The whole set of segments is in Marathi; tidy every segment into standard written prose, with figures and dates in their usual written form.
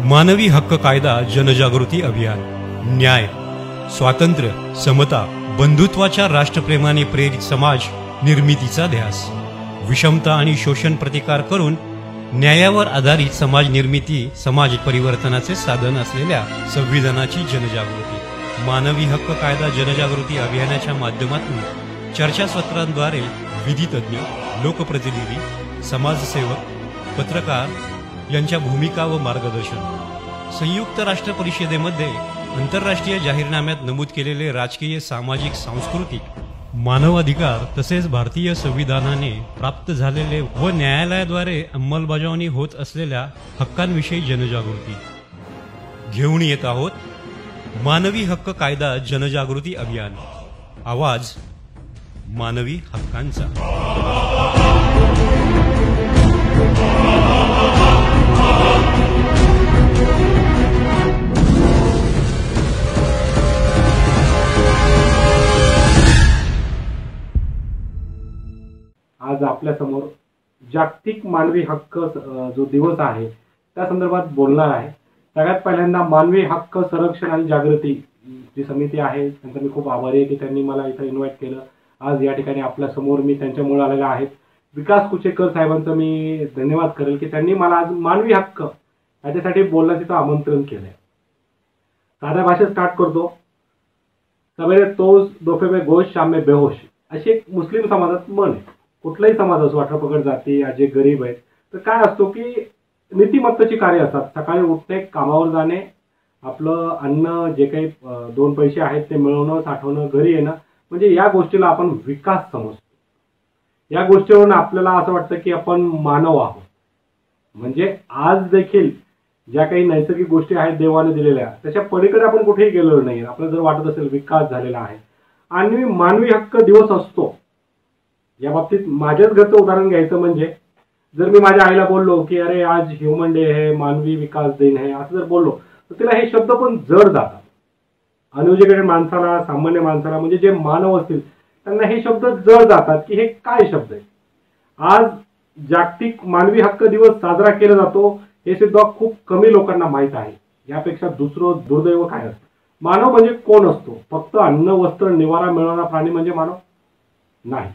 मानवी हक्क कायदा जनजागृती अभियान. न्याय, स्वातंत्र्य, समता, बंधुत्वाच्या राष्ट्रप्रेमाने प्रेरित समाज निर्मितीचा ध्यास. विषमता आणि शोषण प्रतिकार करून न्यायावर आधारित समाज निर्मिती, समाज परिवर्तनाचे साधन असलेल्या संविधानाची जनजागृती. मानवी हक्क कायदा जनजागृती अभियानाच्या माध्यमातून चर्चासत्रांद्वारे विधितज्ञ, लोकप्रतिनिधी, समाजसेवक, पत्रकार यांच्या भूमिका व मार्गदर्शन. संयुक्त राष्ट्र परिषदेमध्ये आंतरराष्ट्रीय जाहीरनाम्यात नमूद केलेले राजकीय, सामाजिक, सांस्कृतिक, मानवाधिकार तसेच भारतीय संविधानाने प्राप्त झालेले व न्यायालयाद्वारे अंमलबजावणी होत असलेल्या हक्कांविषयी जनजागृती घेऊन येत आहोत. मानवी हक्क कायदा जनजागृती अभियान. आवाज मानवी हक्कांचा. आज आपल्या समोर जागतिक मानवी हक्क जो दिवस आहे त्या संदर्भात बोलणार आहे. सगळ्यात पहिल्यांदा मानवी हक्क संरक्षण आणि जागृती जी समिती आहे त्यांचा मी खूप आभारी आहे की त्यांनी मला इथं इन्व्हाइट केलं. आज या ठिकाणी आपल्या समोर मी त्यांच्यामुळे आलेला आहे. विकास कुचेकर साहेबांचं मी धन्यवाद करेल की त्यांनी मला आज मानवी हक्क याच्यासाठी बोलण्याचं आमंत्रण केलंय. साध्या भाषेत स्टार्ट करतो. सवेरे तोज दोफे में गोश शाम में बेहोश अशी एक मुस्लिम समाजात म्हण आहे. कुठलाही समाज असो, अठरापगड जाती, जे गरीब आहेत, तर काय असतो की नीतिमत्तेची कार्य असतात. सकाळी उठणे, कामावर जाणे, आपलं अन्न जे काही 2 पैसे आहेत ते मिळवणं, साठवणं, घरी येणं, म्हणजे या गोष्टीला आपण विकास समजतो. या गोष्टीवरून आपल्याला असं वाटतं की आपण मानव आहोत. म्हणजे आज देखील ज्या काही नैसर्गिक गोष्टी आहेत देवाने दिलेल्या त्याच्या पलीकडे आपण कुठेही गेलेलो नाही. आपल्याला जर वाटत असेल विकास झालेला आहे आणि मानवी हक्क दिवस असतो. या बाबतीत माझ्याच घरचं उदाहरण घ्यायचं म्हणजे जर मी माझ्या आईला बोललो की अरे आज ह्युमन डे आहे, मानवी विकास दिन आहे, असं जर बोललो तर तिला हे शब्द पण जड जातात. अनएज्युकेटेड माणसाला, सामान्य माणसाला, म्हणजे जे मानव असतील त्यांना हे शब्द जड जातात की हे काय शब्द आहे. आज जागतिक मानवी हक्क दिवस साजरा केला जातो हे सुद्धा खूप कमी लोकांना माहीत आहे. यापेक्षा दुसरं दुर्दैव काय असतं? मानव म्हणजे कोण असतो? फक्त अन्न, वस्त्र, निवारा मिळवणारा प्राणी म्हणजे मानव नाही.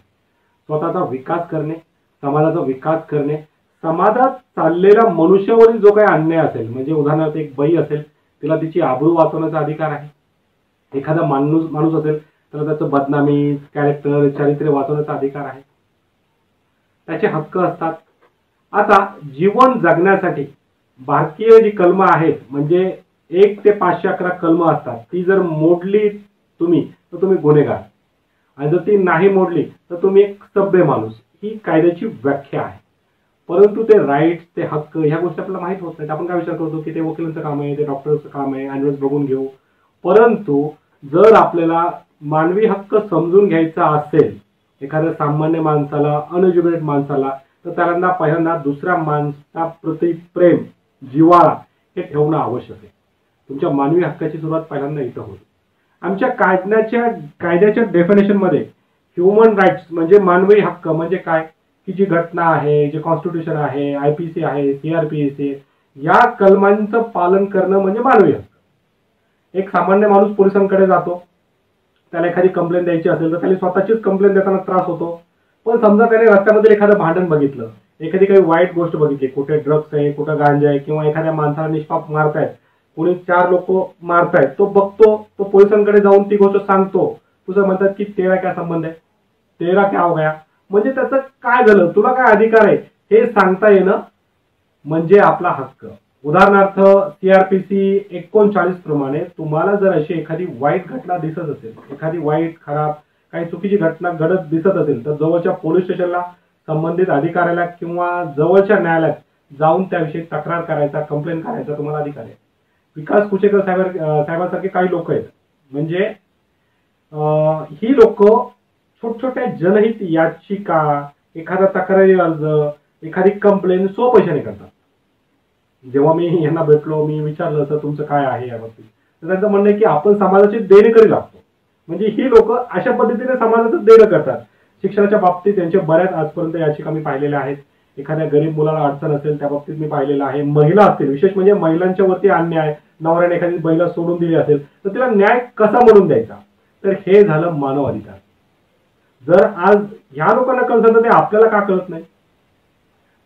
स्वतःचा विकास करणे, समाजाचा विकास करणे, समाजात चाललेला मनुष्यावरील जो काही अन्याय असेल, म्हणजे उदाहरणार्थ एक बाई असेल तिला तिची आबरू वाचवण्याचा अधिकार आहे. एखादा माणूस असेल तर त्याचं बदनामी, कॅरेक्टर, चारित्र्य वाचवण्याचा अधिकार आहे. त्याचे हक्क असतात. आता जीवन जगण्यासाठी भारतीय जी कलम आहेत, म्हणजे 1 ते 511 कलम असतात, ती जर मोडली तुम्ही तर तुम्ही गुन्हेगार, आणि जर ती नाही मोडली तर तुम्ही एक सभ्य माणूस. ही कायद्याची व्याख्या आहे. परंतु ते राईट्स, ते हक्क, ह्या गोष्टी आपल्याला माहीत होत नाहीत. आपण काय विचार करतो की ते वकिलांचं काम आहे, ते डॉक्टरचं काम आहे, ॲन्युअल्स बघून घेऊ. परंतु जर आपल्याला मानवी हक्क समजून घ्यायचा असेल एखाद्या सामान्य माणसाला, अनएज्युकेटेड माणसाला, तर त्याला पहिल्यांदा दुसऱ्या माणसाप्रती प्रेम, जिव्हाळा हे ठेवणं आवश्यक आहे. तुमच्या मानवी हक्काची सुरुवात पहिल्यांदा इथं होईल. आमच्या कायद्याच्या डेफिनेशन मध्ये ह्युमन राईट्स म्हणजे मानवी हक्क म्हणजे काय की जी घटना आहे, जे कॉन्स्टिट्यूशन आहे, IPC आहे, CRPC, या कलमांचं पालन करणं म्हणजे मानवी हक्क. एक सामान्य माणूस पोलिसांकडे जातो, त्याला एखादी कंप्लेंट द्यायची असेल तर त्याला स्वतःचीच कंप्लेंट देताना त्रास होतो. पण समजा त्याने रस्त्यामध्ये एखादं भांडण बघितलं, एखादी काही वाईट गोष्ट बघितली, कुठे ड्रग्स आहे, कुठं गांजा आहे, किंवा एखाद्या माणसाला निष्पाप मारतायत, कोणी 4 लोक मारतायत, तो बघतो, तो पोलिसांकडे जाऊन ती गोष्ट सांगतो. तुझं म्हणतात की तेरा क्या संबंध आहे, तेरा क्या हो गया, म्हणजे त्याचं काय झालं, तुला काय अधिकार आहे हे सांगता येणं म्हणजे आपला हक्क. उदाहरणार्थ CRPC 39 प्रमाणे तुम्हाला जर अशी एखादी वाईट घटना दिसत असेल, एखादी वाईट, खराब, काही चुकीची घटना घडत दिसत असेल तर जवळच्या पोलीस स्टेशनला, संबंधित अधिकाऱ्याला किंवा जवळच्या न्यायालयात जाऊन त्याविषयी तक्रार करायचा, कंप्लेंट करायचा तुम्हाला अधिकार आहे. विकास कुचेकर साहेबांसारखे काही लोक आहेत, म्हणजे ही लोक छोट्या जनहित याचिका, एखादा तक्रारी अर्ज, एखादी कंप्लेंट पैशाने करतात. जेव्हा मी यांना भेटलो, मी विचारलं तर तुमचं काय आहे याबाबतीत, तर त्यांचं म्हणणं आहे की आपण समाजाची देणेकरी लागतो. म्हणजे ही लोक अशा पद्धतीने समाजाचं देणं करतात. शिक्षणाच्या बाबतीत त्यांच्या बऱ्याच आजपर्यंत याचिका मी पाहिलेल्या आहेत. एखाद्या गरीब मुलाला अडचण असेल त्या बाबतीत मी पाहिलेलं आहे. महिला असतील, विशेष म्हणजे महिलांच्या वरती अन्याय, नवऱ्याने एखादी महिला सोडून दिली असेल तर तिला न्याय कसा मिळवून द्यायचा, तर हे झालं मानव अधिकार. जर आज ह्या लोकांना कळतं तर ते आपल्याला का कळत नाही?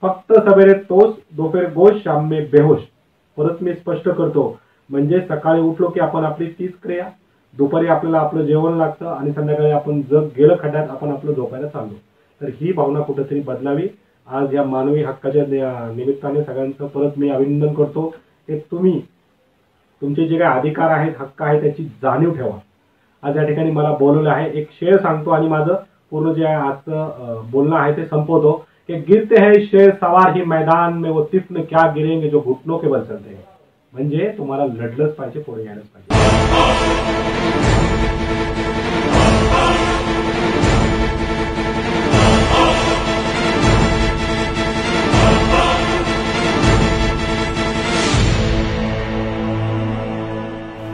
फक्त सवेरे तोच दोपहर गोश शाम में बेहोश. परत मी स्पष्ट करतो, म्हणजे सकाळी उठलो की आपण आपली तीच क्रिया, दुपारी आपल्याला आपलं जेवण लागतं आणि संध्याकाळी आपण जग गेलं खड्ड्यात आपण आपलं झोपायला चाललो. तर ही भावना कुठेतरी बदलावी. आज या मानवी हक्काच्या निमित्ताने सगळ्यांचं परत मी अभिनंदन करतो की तुम्ही तुमचे जे काही अधिकार आहेत, हक्क आहेत, त्याची जाणीव ठेवा. आज या ठिकाणी मला बोलवलं आहे. एक शेर सांगतो आणि माझं पूर्ण जे आजचं बोलणं आहे ते संपवतो कि गिरते हैं शेर सवार ही मैदान में, वो तिफ्न क्या गिरेंगे जो घुटनों के बल चलते हैं. म्हणजे तुम्हाला लढलंच पाहिजे, पुढे यायलाच पाहिजे.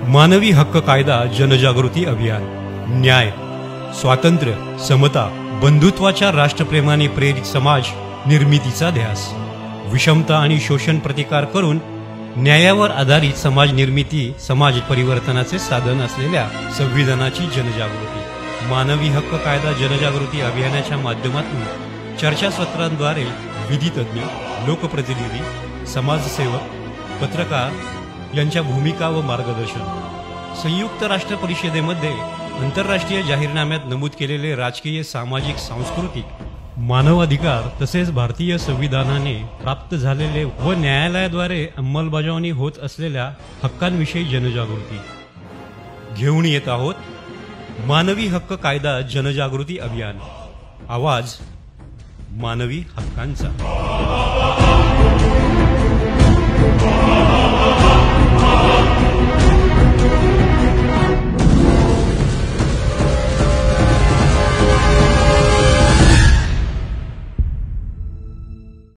मानवी हक्क कायदा जनजागृती अभियान. न्याय, स्वातंत्र्य, समता, बंधुत्वाच्या राष्ट्रप्रेमाने प्रेरित समाज निर्मितीचा ध्यास. विषमता आणि शोषण प्रतिकार करून न्यायावर आधारित समाज निर्मिती, समाज परिवर्तनाचे साधन असलेल्या संविधानाची जनजागृती. मानवी हक्क कायदा जनजागृती अभियानाच्या माध्यमातून चर्चासत्रांद्वारे विधितज्ञ, लोकप्रतिनिधी, समाजसेवक, पत्रकार यांच्या भूमिका व मार्गदर्शन. संयुक्त राष्ट्र परिषदेमध्ये आंतरराष्ट्रीय जाहीरनाम्यात नमूद केलेले राजकीय, सामाजिक, सांस्कृतिक, मानवाधिकार तसेच भारतीय संविधानाने प्राप्त झालेले व न्यायालयाद्वारे अंमलबजावणी होत असलेल्या हक्कांविषयी जनजागृती घेऊन येत आहोत. मानवी हक्क कायदा जनजागृती अभियान. आवाज मानवी हक्कांचा.